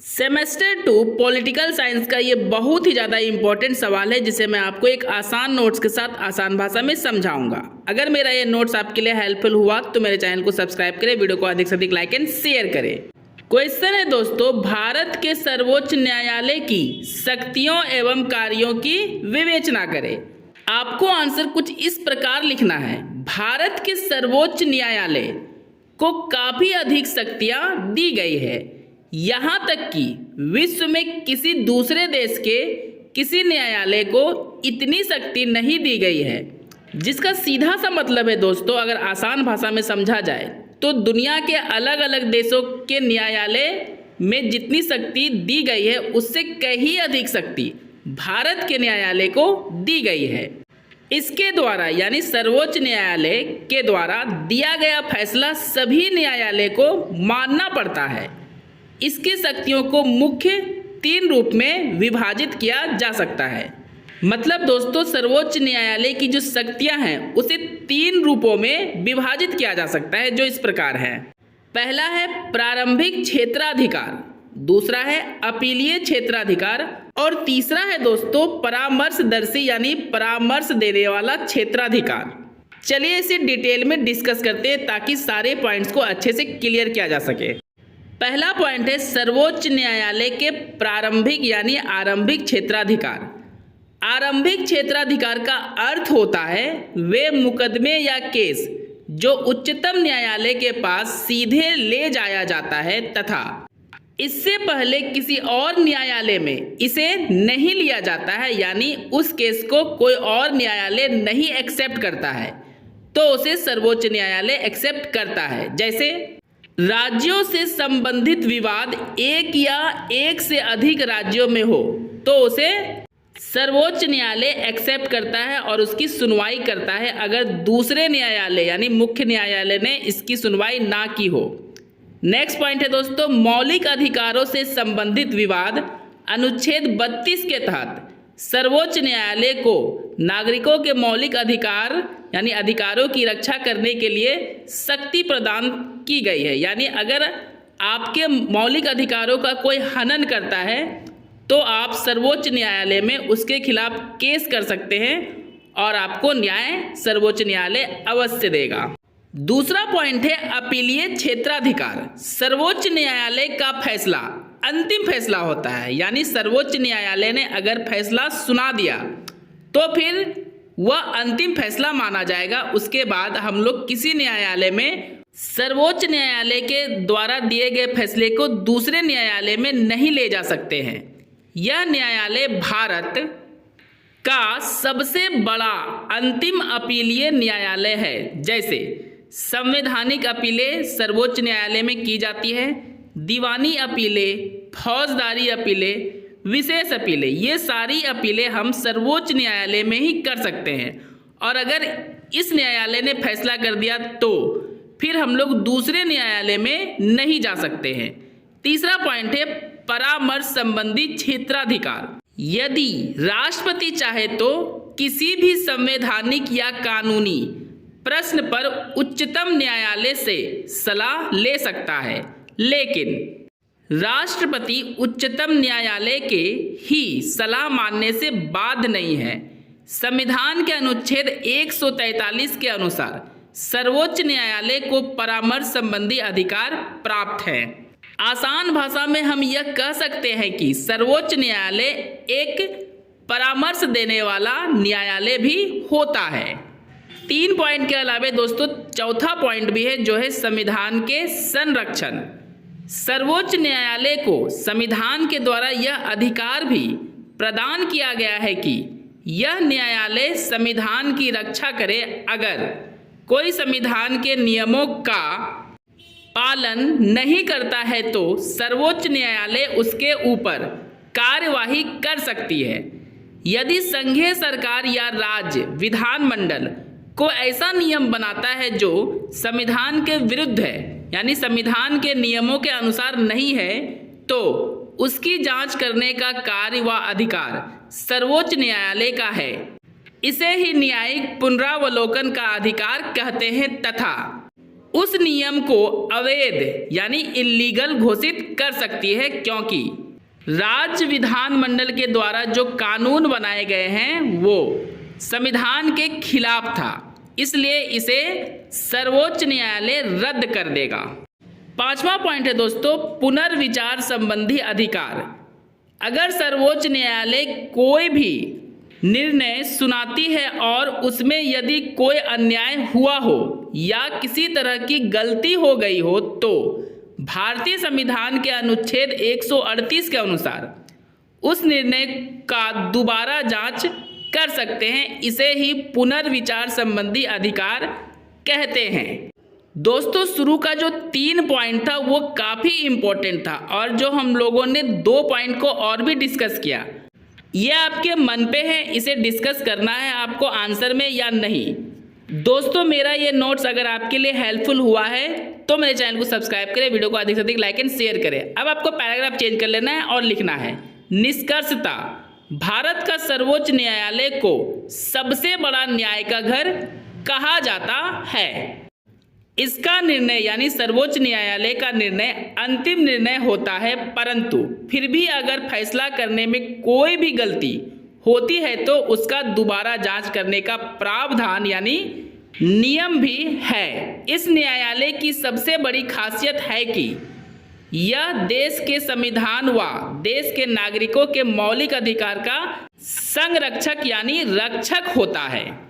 Semester 2 political science का ये बहुत ही ज़्यादा इम्पोर्टेंट सवाल है जिसे मैं आपको एक आसान नोट्स के साथ आसान भाषा में समझाऊंगा। अगर मेरा ये नोट्स आपके लिए हेल्पफुल हुआ तो मेरे चैनल को सब्सक्राइब करें, वीडियो को अधिक से अधिक लाइक एंड शेयर करें। क्वेश्चन है दोस्तों, भारत के सर्वोच्च न्यायालय की शक्तियों एवं कार्यों की विवेचना करें। आपको आंसर कुछ इस प्रकार लिखना है। भारत के सर्वोच्च न्यायालय को काफ़ी अधिक शक्तियाँ दी गई है, यहाँ तक कि विश्व में किसी दूसरे देश के किसी न्यायालय को इतनी शक्ति नहीं दी गई है। जिसका सीधा सा मतलब है दोस्तों, अगर आसान भाषा में समझा जाए तो दुनिया के अलग अलग देशों के न्यायालय में जितनी शक्ति दी गई है उससे कहीं अधिक शक्ति भारत के न्यायालय को दी गई है। इसके द्वारा यानी सर्वोच्च न्यायालय के द्वारा दिया गया फैसला सभी न्यायालय को मानना पड़ता है। इसकी शक्तियों को मुख्य 3 रूप में विभाजित किया जा सकता है। मतलब दोस्तों, सर्वोच्च न्यायालय की जो शक्तियां हैं उसे 3 रूपों में विभाजित किया जा सकता है, जो इस प्रकार है। पहला है प्रारंभिक क्षेत्राधिकार, दूसरा है अपीलीय क्षेत्राधिकार और तीसरा है दोस्तों परामर्शदर्शी यानी परामर्श देने वाला क्षेत्राधिकार। चलिए इसे डिटेल में डिस्कस करते हैं ताकि सारे पॉइंट्स को अच्छे से क्लियर किया जा सके। पहला पॉइंट है सर्वोच्च न्यायालय के प्रारंभिक यानी आरंभिक क्षेत्राधिकार। आरंभिक क्षेत्राधिकार का अर्थ होता है वे मुकदमे या केस जो उच्चतम न्यायालय के पास सीधे ले जाया जाता है तथा इससे पहले किसी और न्यायालय में इसे नहीं लिया जाता है, यानी उस केस को कोई और न्यायालय नहीं एक्सेप्ट करता है तो उसे सर्वोच्च न्यायालय एक्सेप्ट करता है। जैसे राज्यों से संबंधित विवाद एक या एक से अधिक राज्यों में हो तो उसे सर्वोच्च न्यायालय एक्सेप्ट करता है और उसकी सुनवाई करता है अगर दूसरे न्यायालय यानी मुख्य न्यायालय ने इसकी सुनवाई ना की हो। नेक्स्ट पॉइंट है दोस्तों मौलिक अधिकारों से संबंधित विवाद। अनुच्छेद 32 के तहत सर्वोच्च न्यायालय को नागरिकों के मौलिक अधिकार यानी अधिकारों की रक्षा करने के लिए शक्ति प्रदान की गई है। यानी अगर आपके मौलिक अधिकारों का कोई हनन करता है तो आप सर्वोच्च न्यायालय में उसके खिलाफ केस कर सकते हैं और आपको न्याय सर्वोच्च न्यायालय अवश्य देगा। दूसरा पॉइंट है अपीलीय क्षेत्राधिकार। सर्वोच्च न्यायालय का फैसला अंतिम फैसला होता है, यानी सर्वोच्च न्यायालय ने अगर फैसला सुना दिया तो फिर वह अंतिम फैसला माना जाएगा। उसके बाद हम लोग किसी न्यायालय में सर्वोच्च न्यायालय के द्वारा दिए गए फैसले को दूसरे न्यायालय में नहीं ले जा सकते हैं। यह न्यायालय भारत का सबसे बड़ा अंतिम अपीलीय न्यायालय है। जैसे संवैधानिक अपीलें सर्वोच्च न्यायालय में की जाती है, दीवानी अपीलें, फौजदारी अपीलें, विशेष अपीलें, ये सारी अपीलें हम सर्वोच्च न्यायालय में ही कर सकते हैं। और अगर इस न्यायालय ने फैसला कर दिया तो फिर हम लोग दूसरे न्यायालय में नहीं जा सकते हैं। तीसरा पॉइंट है परामर्श संबंधी क्षेत्राधिकार। यदि राष्ट्रपति चाहे तो किसी भी संवैधानिक या कानूनी प्रश्न पर उच्चतम न्यायालय से सलाह ले सकता है, लेकिन राष्ट्रपति उच्चतम न्यायालय के ही सलाह मानने से बाध्य नहीं है। संविधान के अनुच्छेद 143 के अनुसार सर्वोच्च न्यायालय को परामर्श संबंधी अधिकार प्राप्त है। आसान भाषा में हम यह कह सकते हैं कि सर्वोच्च न्यायालय एक परामर्श देने वाला न्यायालय भी होता है। 3 पॉइंट के अलावा दोस्तों चौथा पॉइंट भी है जो है संविधान के संरक्षण। सर्वोच्च न्यायालय को संविधान के द्वारा यह अधिकार भी प्रदान किया गया है कि यह न्यायालय संविधान की रक्षा करे। अगर कोई संविधान के नियमों का पालन नहीं करता है तो सर्वोच्च न्यायालय उसके ऊपर कार्यवाही कर सकती है। यदि संघीय सरकार या राज्य विधानमंडल को ऐसा नियम बनाता है जो संविधान के विरुद्ध है यानी संविधान के नियमों के अनुसार नहीं है तो उसकी जांच करने का कार्य व अधिकार सर्वोच्च न्यायालय का है। इसे ही न्यायिक पुनरावलोकन का अधिकार कहते हैं तथा उस नियम को अवैध यानी इल्लीगल घोषित कर सकती है, क्योंकि राज्य विधानमंडल के द्वारा जो कानून बनाए गए हैं वो संविधान के खिलाफ था, इसलिए इसे सर्वोच्च न्यायालय रद्द कर देगा। 5वां पॉइंट है दोस्तों, पुनर्विचार संबंधी अधिकार। अगर सर्वोच्च न्यायालय कोई भी निर्णय सुनाती है और उसमें यदि कोई अन्याय हुआ हो या किसी तरह की गलती हो गई हो तो भारतीय संविधान के अनुच्छेद 138 के अनुसार उस निर्णय का दोबारा जांच कर सकते हैं। इसे ही पुनर्विचार संबंधी अधिकार कहते हैं। दोस्तों शुरू का जो 3 पॉइंट था वो काफ़ी इम्पोर्टेंट था और जो हम लोगों ने 2 पॉइंट को और भी डिस्कस किया, ये आपके मन पे है, इसे डिस्कस करना है आपको आंसर में या नहीं। दोस्तों मेरा ये नोट्स अगर आपके लिए हेल्पफुल हुआ है तो मेरे चैनल को सब्सक्राइब करें, वीडियो को अधिक से अधिक लाइक एंड शेयर करें। अब आपको पैराग्राफ चेंज कर लेना है और लिखना है, निष्कर्षतः भारत का सर्वोच्च न्यायालय को सबसे बड़ा न्याय का घर कहा जाता है। इसका निर्णय यानी सर्वोच्च न्यायालय का निर्णय अंतिम निर्णय होता है, परंतु फिर भी अगर फैसला करने में कोई भी गलती होती है तो उसका दोबारा जांच करने का प्रावधान यानी नियम भी है। इस न्यायालय की सबसे बड़ी खासियत है कि यह देश के संविधान व देश के नागरिकों के मौलिक अधिकार का संरक्षक यानी रक्षक होता है।